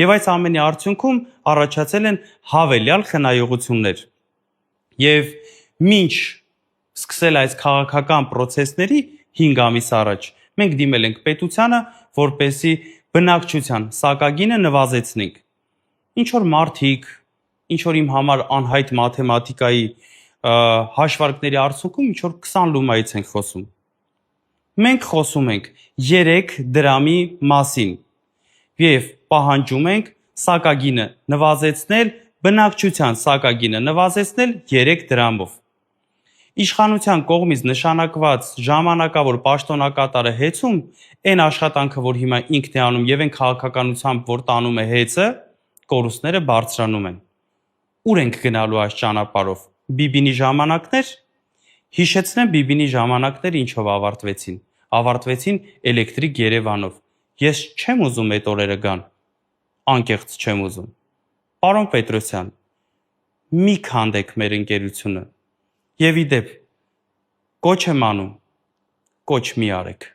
Եվ այս ամենի արդյունքում առաջացել են հավելյալ խնայողություններ։ Եվ մինչ սկսել այս քաղաքական process-ների 5 ամիս առաջ մենք դիմել ենք պետությանը, որպեսզի բնակչության սակագինը նվազեցնենք։ Ինչ որ մարդիկ, ինչ որ իմ համար անհայտ մաթեմատիկայի հաշվարկների արդյունքում ինչ որ 20 լումայից ենք խոսում։ Մենք խոսում ենք 3 դրամի մասին եւ պահանջում ենք սակագինը նվազեցնել, բնակչության սակագինը նվազեցնել 3 դրամով։ Իշխանության կողմից նշանակված ժամանակավոր պաշտոնակատարը հեծում այն աշխատանքը, որ հիմա ինքն է անում եւ այն քաղաքականությամբ, որ տանում է հեծը, կորուստները բարձրանում են։ Ուր ենք գնալու այս ճանապարհով։ Բիբինի ժամանակներ։ Հիշեցնեմ Բիբինի ժամանակները ինչով ավարտվեցին։ Ավարտվեցին էլեկտրիկ Երևանով։ Ես չեմ ուզում այդ օրերը գան։ Անկեղծ չեմ ուզում։ Պարոն Պետրոսյան, մի քանդեք մեր ընկերությունը։ Եվ ի դեպ, կոչ եմ անում, կոչ մի արեք։